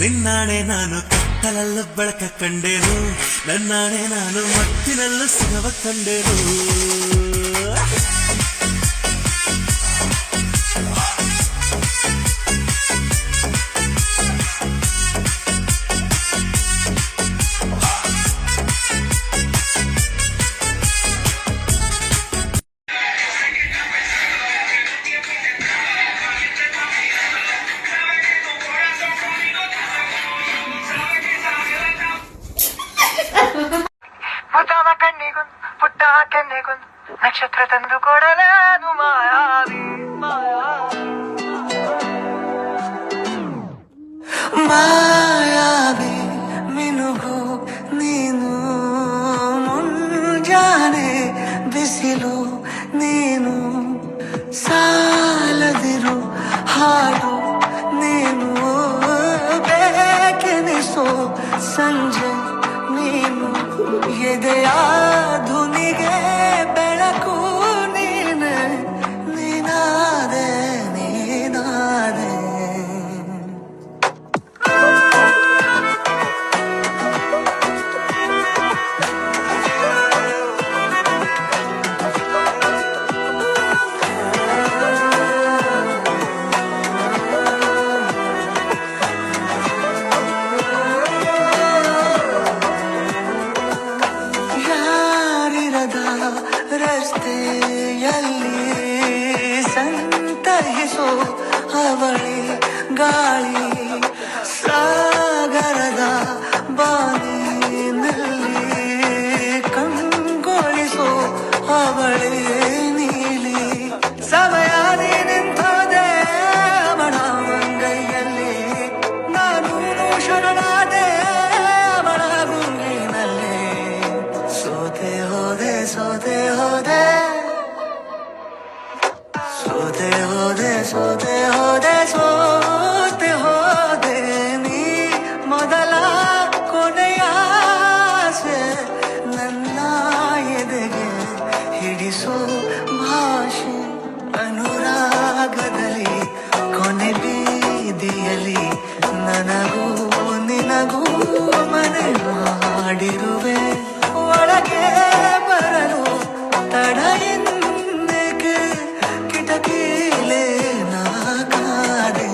ನಿನ್ನಾಣೆ ನಾನು ಕತ್ತಲಲ್ಲ ಬೆಳಕ ಕಂಡೇನು, ನನ್ನಾಣೆ ನಾನು ಮತ್ತಿನಲ್ಲೂ ಸುಖವ ಕಂಡೇನು. ಮುದ್ದಾದ ಕಣ್ಣಿಗೊಂದು ಪುಟ್ಟ ಕೆನ್ನೆಗೊಂದು ನಕ್ಷತ್ರ ತಂದು ಕೊಡಲೇನು ಮಾಯಾವಿ ಮಾಯಾವಿ ಮಿನುಗು ನೀನು, ಮುಂಜಾನೆ ಬಿಸಿಲು ನೀನು, ಸಾಲದಿರು ಹಾಡು ನೀನು, ಬೇಕೆನಿಸೋ ಸಂಜೆ ನೀನು, ಎದೆಯ ಧುನಿಗೆ ಬೆಳಕು ನೀನೆ, ನೀನಾದೆ ನೀನಾದೆ. ರಸ್ತೆಯಲ್ಲಿ ಸಂತಹಿಸೋ ಅವಳಿ ಗಾಳಿ, ಸಾಗರದ ಬಾನಿನಲ್ಲಿ ಕಂಗೊಳಿಸೋ ಅವಳಿ ನೀಲಿ, ಸಮಯ ನಿಂತೋದೆ ಅವಳ ಅಂಗೈಯಲ್ಲಿ, ನಾನು ಶರಣಾದೆ ಅವಳ ಗುಂಗಿನಲ್ಲಿ, ಸೋತೆ ಹೋದೆ ಸೋತೆ ಹೋದೆ ಸೋತೆ ಹೋದೆ ಸೋತೆ ಹೋದೆ ಸೋತೆ ಹೋದೆ, ನೀ ಮೊದಲ ಕೊನೆಯ ಆಸೆ ನನ್ನ ಎದೆಗೆ ಹಿಡಿಸೋ ಭಾಷೆ, ಅನುರಾಗದಲ್ಲಿ ಕೊನೆ ಬೀದಿಯಲ್ಲಿ ನನಗೂ ನಿನಗೂ ಮನೆ ಮಾಡಿರುವೆ, ಒಳಗೆ ಬರಲು ತಡ ಎಂದೇಕೆ ಕಿಟಕಿಲೇ ನಾಕಾದೆ.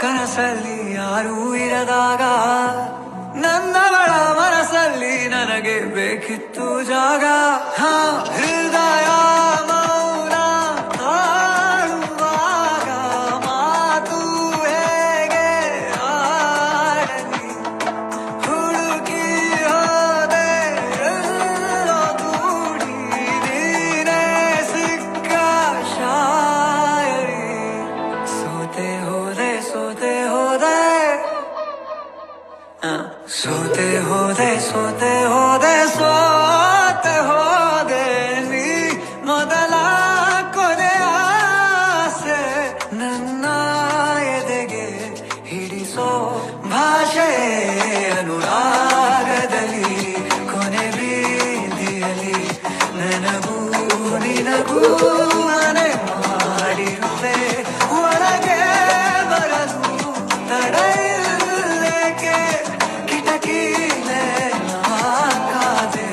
ಕನಸಲ್ಲಿ ಯಾರೂ ಇರದಾಗ ನನ್ನವಳ ಮನಸ್ಸಲ್ಲಿ ನನಗೆ ಬೇಕಿತ್ತು ಜಾಗ, ಹೃದಯ ಮೌನ ಆಡುವಾಗ ಮಾತು ಹೇಗೆ ಆಡಲಿ, ಹುಡುಕಿ ಹೋದೆ ಎಲ್ಲೋ ದೂಡಿ ನೀನೇ ಸಿಕ್ಕ ಶಾಯರಿ, ಸೋತೆ ಹೋದೆ ಸೋತೆ ಹೋದೆ ಸೋತೆ ಹೋದೆ ಸೋತೆ ಹೋದೆ ಸೋತೆ ಹೋದೆ, ನೀ ಮೊದಲ ಕೊನೆಯ ಆಸೆ ನನ್ನ ಎದೆಗೆ ಹಿಡಿಸೋ ಭಾಷೆ, ಅನುರಾಗದಲ್ಲಿ ಕೊನೆ ಬೀದಿಯಲ್ಲಿ ನನಗೂ ನಿನಗೂ ಮನೆ ಮಾಡಿರುವೆ, ಒಳಗೆ ಬರಲು ತಡ ಇಲ್ಲೇಕೆ ಕಿಟಕಿಲೇ ನಾಕಾದೆ.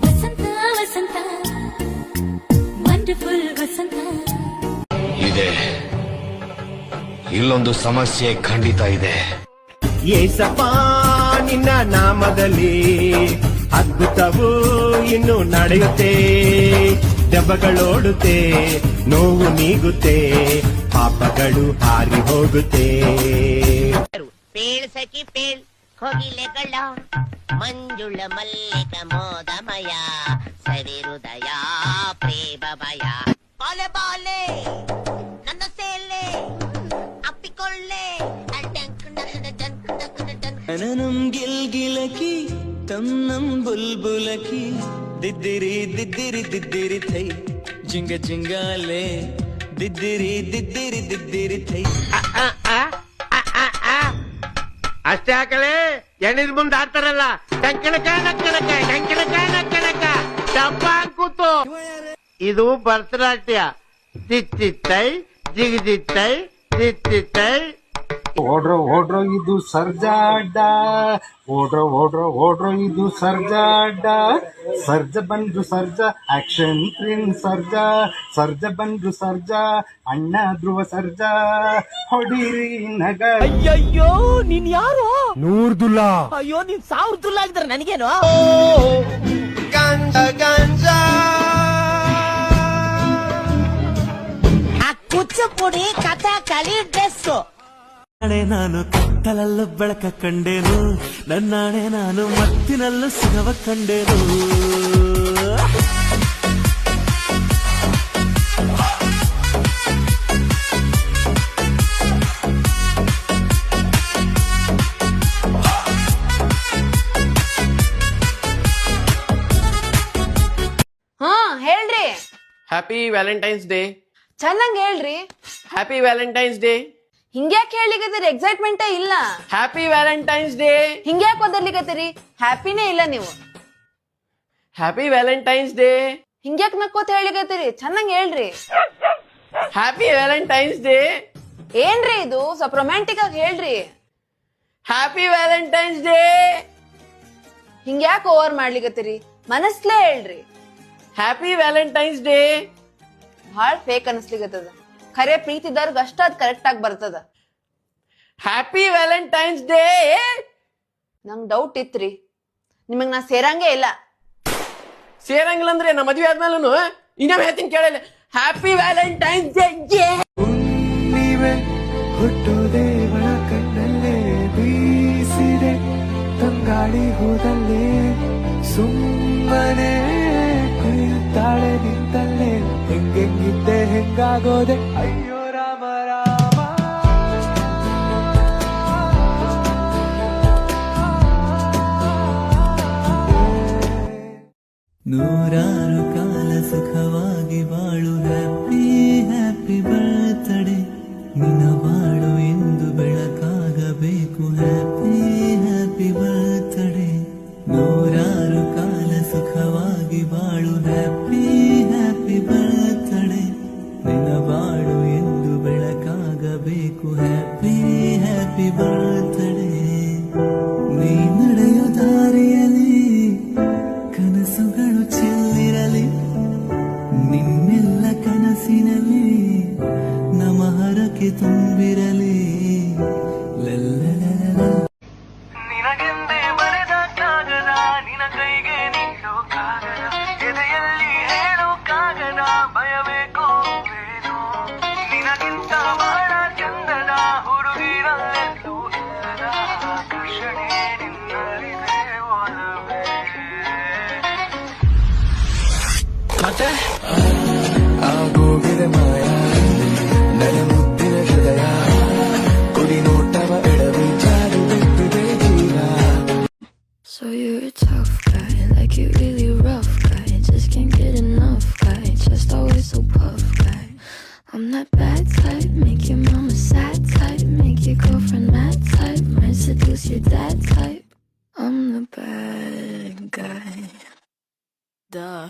ವಸಂತ ವಸಂತ ವಂಡರ್ಫುಲ್ ವಸಂತ. ಇದೆ, ಇಲ್ಲೊಂದು ಸಮಸ್ಯೆ ಖಂಡಿತ ಇದೆ. ಏಸಪ್ಪ ನಿನ್ನ ನಾಮದಲ್ಲಿ ಅದ್ಭುತವು ಇನ್ನು ನಡೆಯುತ್ತೆ, ದೆವ್ವಗಳೋಡುತ್ತೆ, ನೋವು ನೀಗುತ್ತೆ, ಪಾಪಗಳು ಹಾರಿ ಹೋಗುತ್ತೆ. ಪೇಳ್ ಸಖಿ ಪೇಳ್ ಕೋಗಿಲೆಗಳ ಮಂಜುಳ ಮಲ್ಲಿಕ ಮೋದಮಯ ಸವಿರುದಯ ಪ್ರೇಮ ಭಯ ಬಾಲೆ ಬಾಲೆ ನನ್ನ ನನನಂ ಗಿಲ್ಗಿಲಕಿ ತನ್ನಂ ಬುಲ್ಬುಲಕಿ ದಿದ್ದಿರಿ ದಿದ್ದಿರಿ ದಿದ್ದಿರಿ ಥೈ ಜಿಂಗ ಜಿಂಗಾಲೆ ದಿದ್ದಿರಿ ದಿದ್ದಿರಿ ದಿದ್ದಿರಿ ಥೈ ಅಷ್ಟೇ ಹಾಕಲೇ ಎಣ್ಣಿದ ಮುಂದೆ ಹಾಕ್ತಾರಲ್ಲ ಟಂಕಣಕ ನಕ್ಕಣಕ ಟಂಕಣಕ ನಕ್ಕಣಕ ಡಬ್ಬ ಕೂತು ಇದು ಭರತನಾಟ್ಯ ಚಿಚ್ಚಿತ್ತೈ ಜಿಗಿಜಿತ್ತೈ ಚಿಚ್ಚಿತ್ತೈ ಓಡ್ರೋ ಓಡ್ರೋ ಇದು ಸರ್ಜಾ ಅಡ್ಡ ಓಡ್ರೋ ಓಡ್ರೋ ಓಡ್ರೋ ಇದು ಸರ್ಜಾ ಅಡ್ಡ ಸರ್ಜ ಬಂದ್ರು ಸರ್ಜಾ ಆಕ್ಷನ್ ಪ್ರಿನ್ ಸರ್ಜಾ ಬಂದ್ರು ಸರ್ಜಾ ಅಣ್ಣ ಧ್ರುವ ಸರ್ಜಾ ಹೊಡಿರಿ ನಗ. ಅಯ್ಯಯ್ಯೋ ನೀನ್ ಯಾರು? ನೂರ್ದುಲ್ಲಾ. ಅಯ್ಯೋ ನೀನ್ 1000 ದುಲ್ಲ ಆಗಿದ್ರೆ ನನಗೇನು? ಆ ಕುಚ್ಚುಪುಡಿ ಕಥಕಳಿ ಡ್ರೆಸ್ಸು. ನಾಳೆ ನಾನು ಕತ್ತಲಲ್ಲೂ ಬೆಳಕ ಕಂಡೇನು, ನನ್ನಾಣೆ ನಾನು ಮತ್ತಿನಲ್ಲೂ ಸುಖವ ಕಂಡೇನು. ಹೇಳ್ರಿ. Happy Valentine's day. ಚೆನ್ನಾಗ್ ಹೇಳ್ರಿ. Happy Valentine's day. ಹಿಂಗ್ಯಾಕ್ ಹೇಳಿಕತ್ತೀರಿ? ಎಕ್ಸೈಟ್ಮೆಂಟೇ ಇಲ್ಲ. Happy Valentine's day. ಹಿಂಗ್ಯಾಕ್ ಓದರ್ಲಿಕತ್ತೀರಿ? ಹ್ಯಾಪಿನೇ ಇಲ್ಲ ನೀವು. Happy Valentine's day. ಹಿಂಗ್ಯಾಕ್ ನಕ್ಕೋತ ಹೇಳಿಕತ್ತೀರಿ? ಚೆನ್ನಾಗ್ ಹೇಳ್ರಿ. Happy Valentine's day. ಏನ್ರಿ ಇದು? ಸ್ವಲ್ಪ ರೊಮ್ಯಾಂಟಿಕ್ ಆಗಿ ಹೇಳ್ರಿ. Happy Valentine's day. ಹಿಂಗ್ಯಾಕ್ ಓವರ್ ಮಾಡ್ಲಿಕತ್ತೀರಿ? ಮನಸ್ಲೇ ಹೇಳ್ರಿ. Happy Valentine's day. ಭಾಳ ಫೇಕ್ ಅನ್ಸ್ಲಿಕತ್ತದ. ಖರೆ ಪ್ರೀತಿದವ್ರಿಗೆ ಅಷ್ಟ ಅದ್ ಕರೆಕ್ಟ್ ಆಗಿ ಬರ್ತದ. Happy Valentine's day. ನಂಗ್ ಡೌಟ್ ಇತ್ರಿ, ನಿಮಗ್ ನಾ ಸೇರಂಗೇ ಇಲ್ಲ. ಸೇರಂಗಿಲ್ಲ ಅಂದ್ರೆ ನಮ್ಮ ಮದ್ವೆ ಆದ್ಮೇಲೂ ಇನ್ನೊಮ್ಮೆ ಹೇಳ್ತೀನಿ ಕೇಳಲ್ಲ. Happy Valentine's day. ನೀವೇ ಹುಟ್ಟೋದೇ ಒಳ ಕಣ್ಣಲ್ಲೇ ಬೀಸಿದೆ ತಂಗಾಳಿ ಹೋದಲ್ಲೇ ಸುಮ್ಮನೆ ಕುಣಿಯುತ್ತಾಳೆ ನಿಂತಲ್ಲೇ ಹೆಂಗೆಂಗಿದ್ದೆ ಹೆಂಗಾಗೋದೆ ಅಯ್ಯೋ ರಾಮ ರಾಮ. ನೂರಾರು ಕಾಲ ಸುಖವಾಗಿ ಬಾಳು ಹ್ಯಾಪಿ ಹ್ಯಾಪಿ ಬರ್ತ್ಡೇ ನಿನ್ನ ಬಾಳು ಎಂದು ಬೆಳಕಾಗಬೇಕು ಹ್ಯಾಪಿ ಹ್ಯಾಪಿ ಬರ್ತ್ಡೇ. ನೂರಾರು ಕಾಲ ಸುಖವಾಗಿ ಬಾಳು ಹ್ಯಾಪಿ ಹ್ಯಾಪಿ ಬರ್ತ್ಡೇ ನಿನ್ನ ಬಾಳು ಎಂದು ಬೆಳಕಾಗಬೇಕು ಹ್ಯಾಪಿ ಹ್ಯಾಪಿ ಬರ್ತ್ಡೇ. ನೀ ನಡೆಯೋ ದಾರಿಯಲ್ಲಿ ಕನಸುಗಳು ಚೆಲ್ಲಿರಲಿ, ನಿನ್ನೆಲ್ಲ ಕನಸಿನಲ್ಲಿ ನಮ್ಮ ಹರಕೆ ತುಂಬಿರಲಿ. ನಿನಗೆಂದೇ ಬರೆದ ಕಾಗದ ನಿನ ಕೈಗೆ ನೀಡೋ ಕಾಗದ ಎದೆಯಲ್ಲಿ ಹೇಳೋ ಕಾಗದ ಭಯಬೇಕೋ ಬೇನೋ ನಿನಗಿಂತ ಬಹಳ ಚಂದದ ಹುಡುಗಿರಲ್ಲೆಲ್ಲೂ ಇಲ್ಲದ ಆಕರ್ಷಣೆ ನಿನ್ನಲ್ಲಿದೆ ಒಲವೇ. ಮತ್ತೆ ಆಗೋಗಿದೆ ಮಾಯ ನನ್ನ ಮುದ್ದಿನ ಹೃದಯ ಕುಡಿ ನೋಟವ ಎಡವಿ ಜಾರು ಬಿಟ್ಟಿದೆ ದೂರ. So you're a tough guy, like you really rough guy. Just can't get enough guy, just always so puff guy. I'm that bad type, make your mama sad type, make your girlfriend mad type, might seduce your dad type. I'm the bad guy. Duh.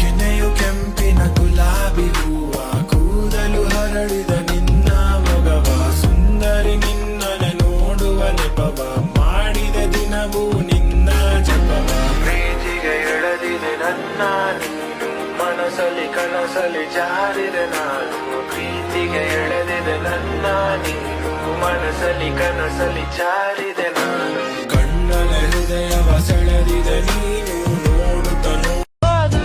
ಕೆನೆಯು ಕೆಂಪಿನ ಗುಲಾಬಿ ಹೂವ ಕೂದಲು ಹರಡಿದ ನಿನ್ನ ಮಗವ ಸುಂದರಿ ನಿನ್ನನೆ ನೋಡುವ ನೆಪವ ಮಾಡಿದ ದಿನವೂ ನಿನ್ನ ಜಪವ ಪ್ರೀತಿಗೆ ಎಳೆದಿದೆ ನನ್ನ ನೀನು ಮನಸ್ಸಲ್ಲಿ ಕನಸಲ್ಲಿ ಜಾರಿದೆ ನಾನು ಪ್ರೀತಿಗೆ ಎಳೆದಿದೆ ನನ್ನ ನೀನು ಮನಸ್ಸಲ್ಲಿ ಕನಸಲ್ಲಿ ಜಾರಿದೆ ನಾನು ಕಣ್ಣನ ಹೃದಯವ ಸೆಳೆದಿದೆ ನೀನು ನೋಡುತ್ತಲೂ. For the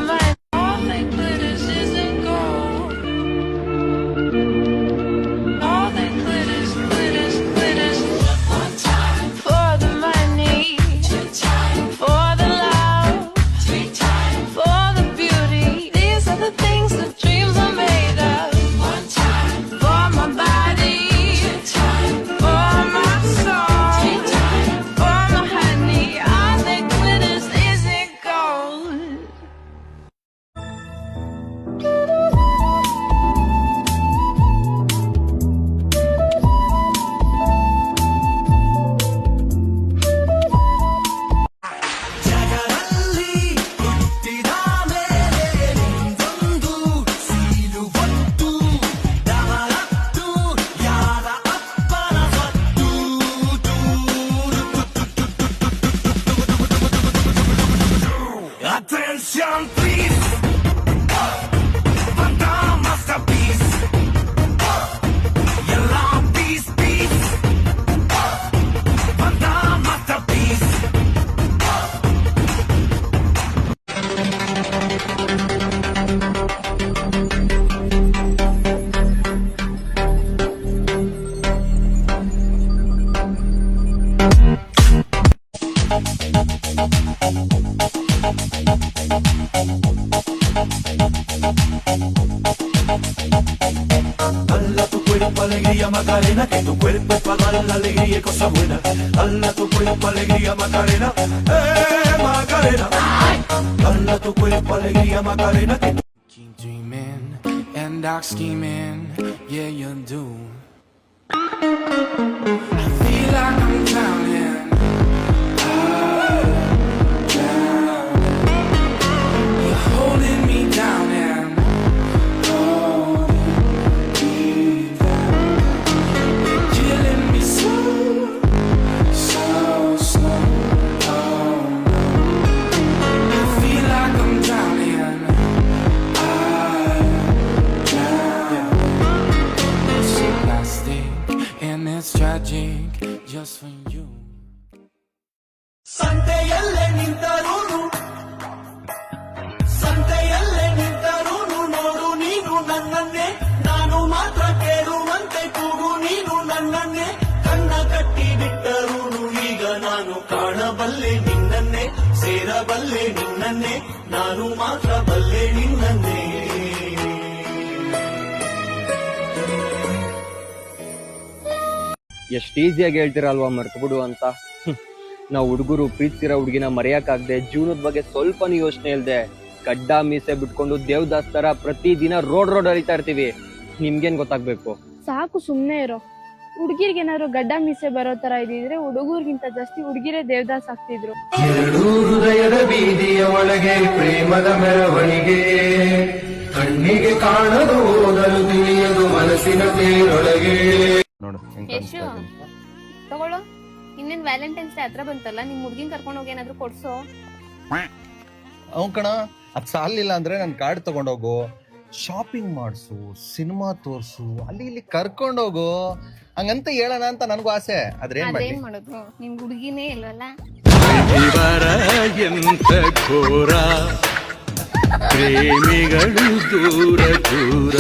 Macarena, que tu cuerpo es para dar la alegría y cosas buenas. Dala tu cuerpo alegría Macarena, Macarena. Dala tu cuerpo alegría Macarena, que tu... Keep dreaming and dark scheming, yeah you do. I feel like I'm drowning. You're holding me down and killing me slow, slow. Oh, I feel like I'm drowning. It's so plastic and it's tragic just for you. ಸಂತೆಯಲ್ಲೇ ನಿಂತರೂನು ನೋಡು ನೀನು ನನ್ನನ್ನೇ, ನಾನು ಮಾತ್ರ ಕೇಳುವಂತೆ ಕೂಗು ನೀನು ನನ್ನನ್ನೇ. ಕಣ್ಣ ಕಟ್ಟಿ ಬಿಟ್ಟರೂನು ಈಗ ನಾನು ಕಾಣಬಲ್ಲೆ ನಿನ್ನನ್ನೇ, ಸೇರಬಲ್ಲೆ ನಿನ್ನನ್ನೇ, ನಾನು ಮಾತ್ರ ಬಲ್ಲೆ ನಿನ್ನನ್ನೇ. ಎಷ್ಟು ಈಸಿಯಾಗಿ ಹೇಳ್ತೀರಲ್ವಾ ಮರ್ತ್ಬಿಡು ಅಂತ. ನಾವು ಹುಡುಗರು ಪ್ರೀತಿಸಿರೋ ಹುಡುಗಿನ ಮರೆಯಕ್ಕಾಗದೆ, ಜೀವನದ ಬಗ್ಗೆ ಸ್ವಲ್ಪನೂ ಯೋಚನೆ ಇಲ್ಲದೆ ಗಡ್ಡ ಮೀಸೆ ಬಿಟ್ಕೊಂಡು ದೇವದಾಸ್ ತರ ಪ್ರತಿದಿನ ರೋಡ್ ಅರಿತಾ ಇರ್ತೀವಿ. ನಿಮ್ಗೇನ್ ಗೊತ್ತಾಗ್ಬೇಕು? ಸಾಕು ಸುಮ್ನೆ ಇರೋ. ಹುಡುಗಿರ್ಗೆ ಏನಾದ್ರು ಗಡ್ಡ ಮೀಸೆ ಬರೋ ತರ ಇದಿದ್ರೆ ಹುಡುಗರ್ಗಿಂತ ಜಾಸ್ತಿ ಹುಡುಗಿರೇ ದೇವದಾಸ್ ಆಗ್ತಿದ್ರು. ಎರಡು ಹೃದಯದ ಬೀದಿಯ ಒಳಗೆ ಪ್ರೇಮದ ಮೆರವಣಿಗೆ, ಕಣ್ಣಿಗೆ ಕಾಣದು ಓದಲು ತಿಳಿಯದು ಮನಸ್ಸಿನ ತೇರೊಳಗೆ. ಯಶು ತಗೊಳ್ಳೋ, ಇನ್ನೇನ್ ವ್ಯಾಲೆಂಟೈನ್ಸ್ ಡೇ ಹತ್ರ ಬಂತಲ್ಲ, ನಿಮ್ ಹುಡ್ಗಿನ್ ಕರ್ಕೊಂಡು ಹೋಗಿ ಏನಾದ್ರು ಕೊಡ್ಸೋ. ಅವ್ನ್ ಕಣ, ಅದ್ ಸಾಲಿಲ್ಲ ಅಂದ್ರೆ ನನ್ ಕಾರ್ಡ್ ತಗೊಂಡೋಗು, ಶಾಪಿಂಗ್ ಮಾಡ್ಸು, ಸಿನಿಮಾ ತೋರ್ಸು, ಅಲ್ಲಿ ಇಲ್ಲಿ ಕರ್ಕೊಂಡೋಗು ಹಂಗಂತ ಹೇಳೋಣ ಅಂತ ನನಗೂ ಆಸೆ. ಅದೇನ್ ಮಾಡೋದು, ನಿಮ್ ಹುಡ್ಗಿನೇ ಇಲ್ವಲ್ಲ. ಎಂತ ಘೋರ ಪ್ರೇಮಿಗಳು ದೂರ ದೂರ